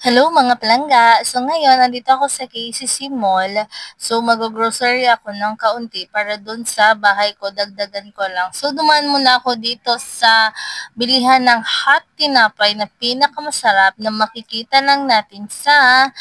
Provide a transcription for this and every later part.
Hello mga palangga! So ngayon, nandito ako sa KCC Mall. So mag-grocery ako ng kaunti para dun sa bahay ko, dagdagan ko lang. So dumaan muna ako dito sa bilihan ng hot tinapay na pinakamasarap na makikita lang natin sa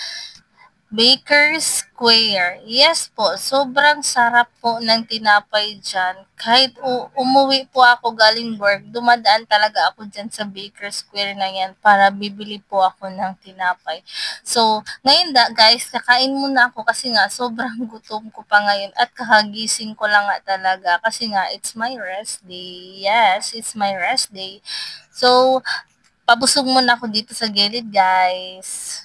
Baker Square. Yes po, sobrang sarap po ng tinapay dyan. Kahit umuwi po ako galing work, dumadaan talaga ako dyan sa Baker Square na yan para bibili po ako ng tinapay. So, ngayon guys, kakain muna ako kasi nga sobrang gutom ko pa ngayon at kakagising ko lang nga talaga kasi nga it's my rest day. Yes, it's my rest day. So, pabusog muna ako dito sa gilid guys.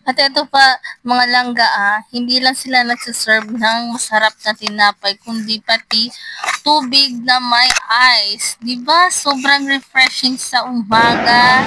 At ito pa, mga langga hindi lang sila nagsaserve ng masarap na tinapay, kundi pati tubig na may ice. Diba? Sobrang refreshing sa umaga.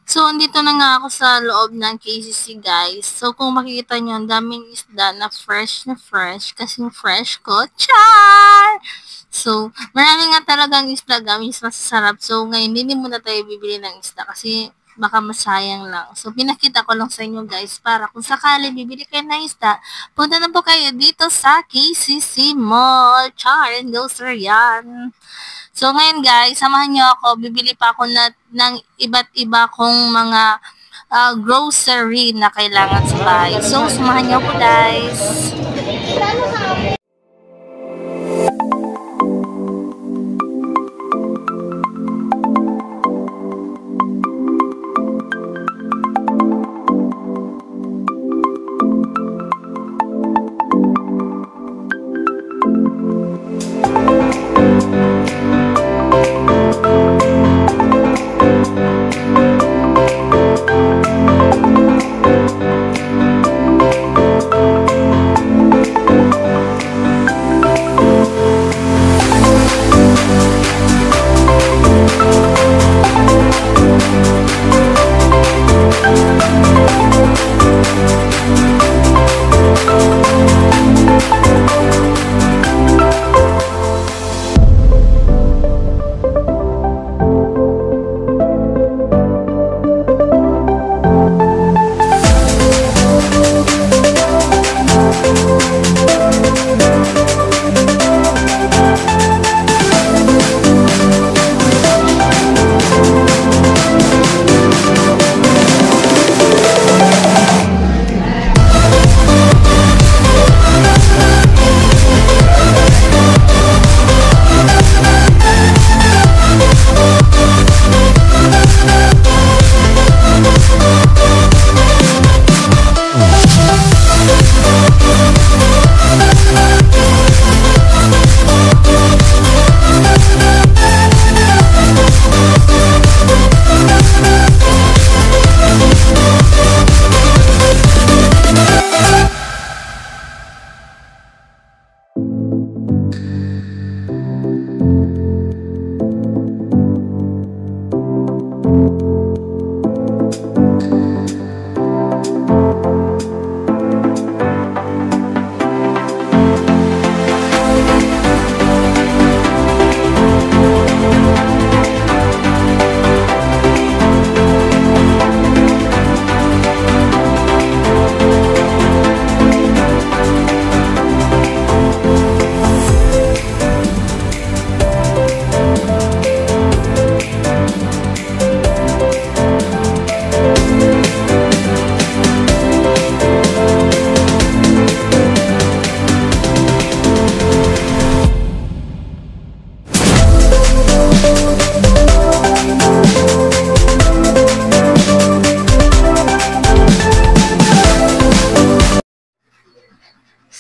So, andito na nga ako sa loob ng KCC, guys. So, kung makikita nyo, ang daming isda na fresh kasing fresh ko. Char! So, marami nga talagang isda, guys, masasarap. So, ngayon, hindi muna tayo bibili ng isda kasi baka masayang lang. So, pinakita ko lang sa inyo, guys, para kung sakali bibili kayo ng isda, punta na po kayo dito sa KCC Mall. Char and go, sir, yan. So, ngayon guys, samahan nyo ako. Bibili pa ako ng iba't iba kong mga grocery na kailangan sa bahay. So, samahan nyo ako guys.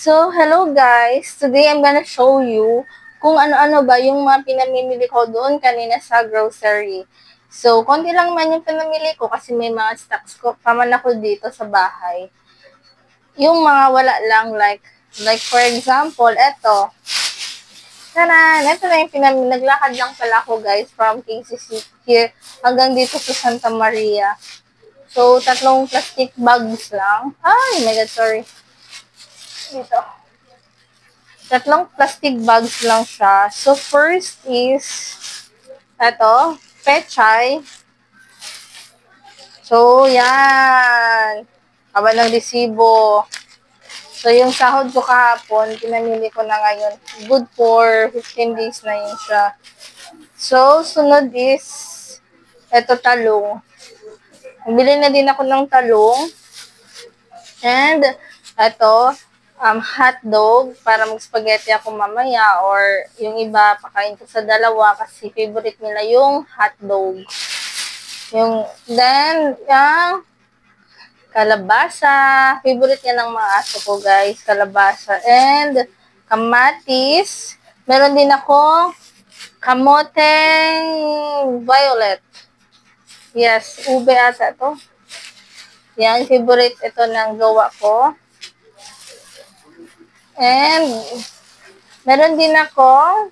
So, hello guys! Today I'm gonna show you kung ano-ano ba yung mga pinamimili ko doon kanina sa grocery. So, konti lang man yung pinamili ko kasi may mga stocks ko paman ako dito sa bahay. Yung mga wala lang like for example, eto. Tanan! Ito na yung naglakad lang pala ako guys from KCC here hanggang dito sa Santa Maria. So, 3 plastic bags lang. Ay, my God, sorry. Dito. 3 plastic bags lang siya. So, first is, eto, pechay. So, yan. Haba ng resibo. So, yung sahod ko kahapon, pinamili ko na ngayon. Good for 15 days na yun siya. So, sunod is, eto talong. Bili na din ako ng talong. And, eto, hotdog para mag-spaghetti ako mamaya or yung iba pakain ko sa dalawa kasi favorite nila yung hotdog. Then, yung kalabasa. Favorite yan ng mga aso ko, guys. Kalabasa. And, kamatis. Meron din ako kamoteng violet. Yes, ube ata to. Yan, favorite ito ng gawa ko. And, meron din ako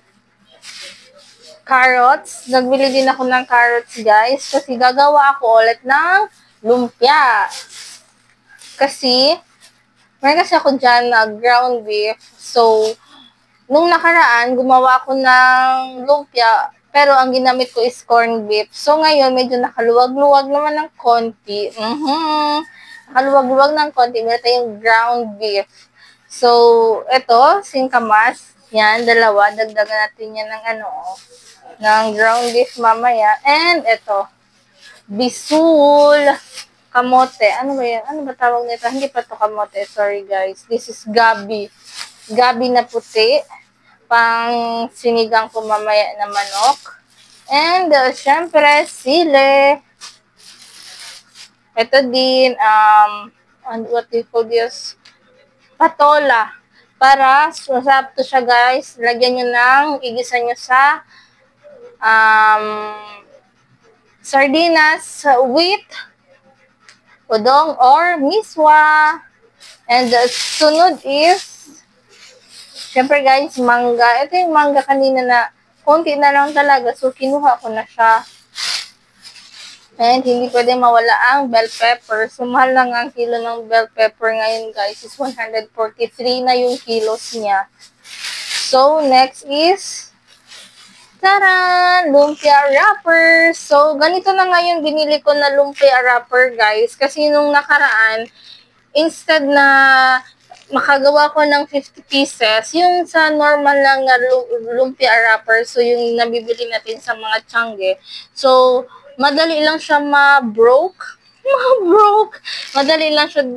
carrots. Nagbili din ako ng carrots, guys. Kasi gagawa ako ulit ng lumpia. Kasi, meron kasi ako dyan na ground beef. So, nung nakaraan, gumawa ako ng lumpia. Pero ang ginamit ko is corned beef. So, ngayon, medyo nakaluwag-luwag naman ng konti. Nakaluwag-luwag ng konti. Meron tayong ground beef. So, ito, singkamas. Yan, dalawa. Dagdagan natin yan ng ground beef mamaya. And, ito, bisul. Kamote. Ano ba yan? Ano ba tawag nito? Hindi pa to kamote. Sorry, guys. This is gabi. Gabi na puti. Pang sinigang ko mamaya na manok. And, syempre, sile. Ito din, what do you call this? Patola. Para, masarap to siya, guys. Lagyan nyo ng, igisa nyo sa, sardinas with udong or miswa. And the sunod is, syempre guys, mangga. Ito yung mangga kanina na konti na lang talaga. So, kinuha ko na siya. And hindi pwede mawala ang bell pepper. So, mahal lang ang kilo ng bell pepper ngayon guys. Is 143 na yung kilos niya. So, next is, taran! Lumpia wrapper. So, ganito na ngayon binili ko na lumpia wrapper, guys. Kasi nung nakaraan, instead na makagawa ko ng 50 pieces, yung sa normal lang na lumpia wrapper, so yung nabibili natin sa mga tiyangge. So, madali lang siya ma-broke. Madali lang siya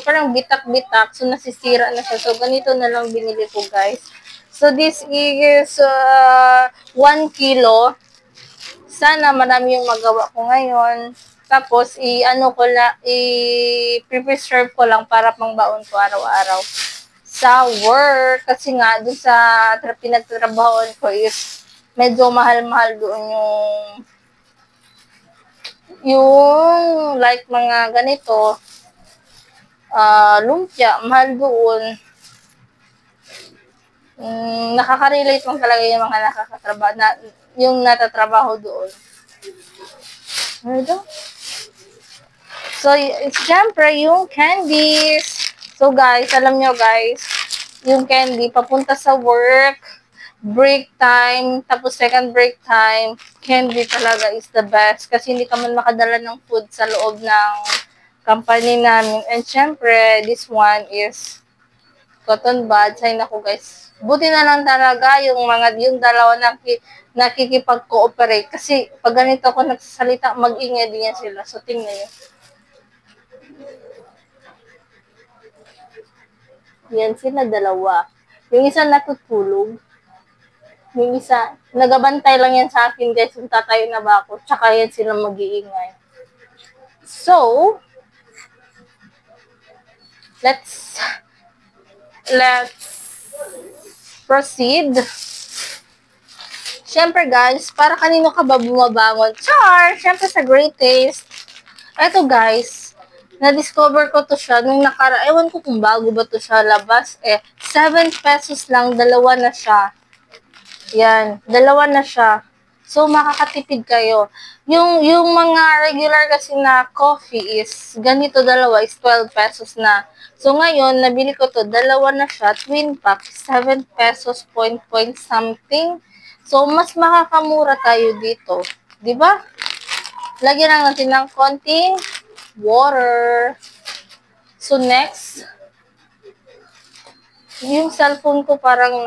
parang bitak-bitak. So, nasisira na siya. So, ganito na lang binili ko, guys. So, this is 1 kilo. Sana marami yung magawa ko ngayon. Tapos, i-preserve ko lang para pang baon ko araw-araw sa work. Kasi nga, dun sa pinagtatrabahoan ko is medyo mahal-mahal doon yung like mga ganito, lumpia, mahal doon. Nakaka-relate lang talaga yung mga yung natatrabaho doon. So, siyempre, yung candies. So, guys, alam nyo, guys, yung candy, papunta sa work, break time, tapos second break time, candy talaga is the best. Kasi hindi ka man makadala ng food sa loob ng company namin. And, siyempre, this one is cotton buds. Ay, naku, guys. Buti na lang talaga yung dalawa nakikipag-cooperate. Kasi, pag ganito ako nagsasalita, mag-ingay din yan sila. So, tingnan nyo. Yan sila dalawa. Yung isa natutulog. Yung isa, nagabantay lang yan sa akin, guys. Kung tatayo na ba ako. Tsaka yan sila mag-iingay. So, let's proceed. Siyempre guys, para kanino ka ba bumabangon? Char! Siyempre sa Great Taste. Eto guys, na-discover ko to siya nung ewan ko kung bago ba to siya labas. 7 pesos lang, dalawa na siya. Yan, dalawa na siya. So, makakatipid kayo. Yung mga regular kasi na coffee is, ganito dalawa is 12 pesos na. So, ngayon, nabili ko to, dalawa na siya, twin pack, 7 pesos, point something. So, mas makakamura tayo dito. Diba? Lagyan lang natin ng konting water. So, next, yung cellphone ko parang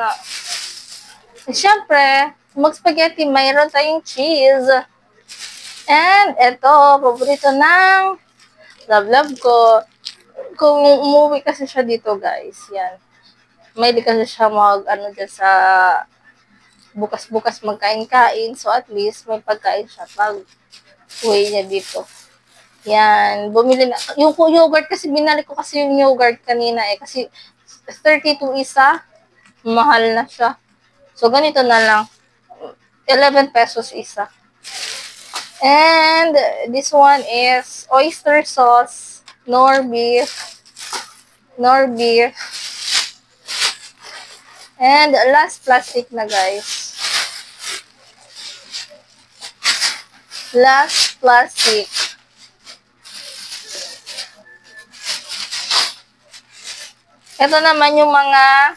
siyempre, mag-spaghetti, mayroon tayong cheese. And, eto, paborito ng love ko. Kung umuwi kasi siya dito, guys, yan. May di kasi siya dyan sa bukas-bukas magkain-kain. So, at least, may pagkain siya pag uwi niya dito. Yan. Bumili na. Yung yogurt kasi, binalik ko kasi yung yogurt kanina kasi 32 isa. Mahal na siya. So, ganito na lang. 11 pesos isa. And, this one is oyster sauce, nor beef. And, last plastic na, guys. Last plastic. Ito naman yung mga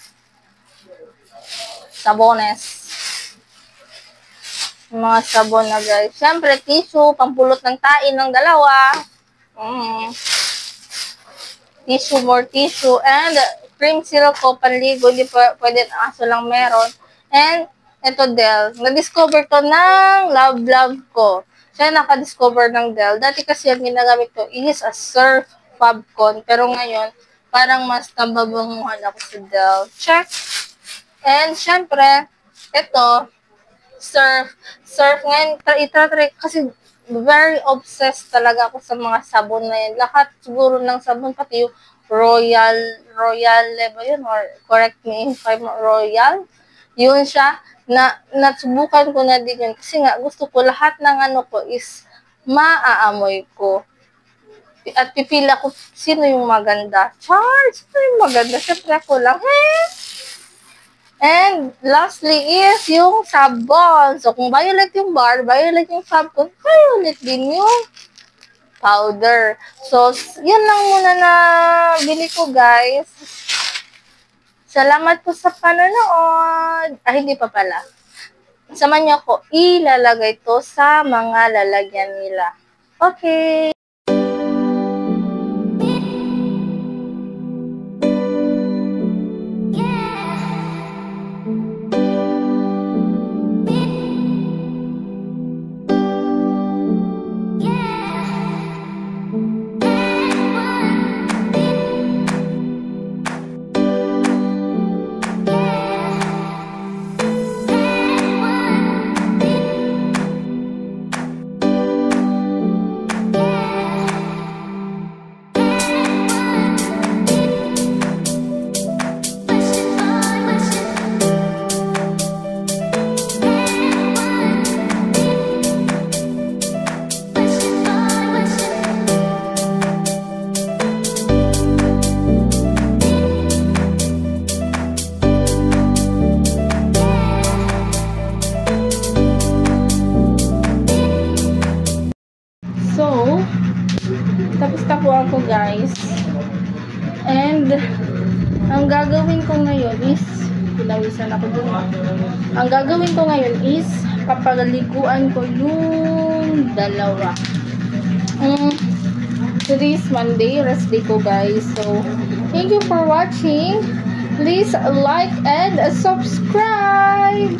sabones. Yung mga sabon na, guys. Siyempre, tissue, pampulot ng tain ng dalawa. Tissue, more tissue. And, cream silk ko, panligo. Hindi pwede aso lang meron. And, ito Del. Na-discover to ng love ko. Siya naka-discover ng Del. Dati kasi ang ginagamit ko is a surf Fabcon. Pero ngayon, parang mas nababanguhan ako sa Del. Check. And, syempre, ito, surf ngayon, itatry, kasi very obsessed talaga ako sa mga sabon na yan. Lahat siguro ng sabon, pati yung Royal ba yun? Or correct me if I'm Royal. Yun siya, nasubukan ko na din yun. Kasi nga, gusto ko lahat ng ko is maaamoy ko. At pipila ko, sino yung maganda? Charles, sino yung maganda? Siyempre ako lang, And, lastly is yung sabon. So, kung violet yung bar, violet yung sabon, violet din yung powder. So, yun lang muna na bili ko, guys. Salamat po sa panonood. Hindi pa pala. Samahan niyo ako, ilalagay to sa mga lalagyan nila. Okay. Tapos ako guys. And ang gagawin ko ngayon is pinawisan ako dun. Ang gagawin ko ngayon is papaliguan ko yung dalawa. Today is Monday, rest day ko guys. So, thank you for watching. Please like and subscribe.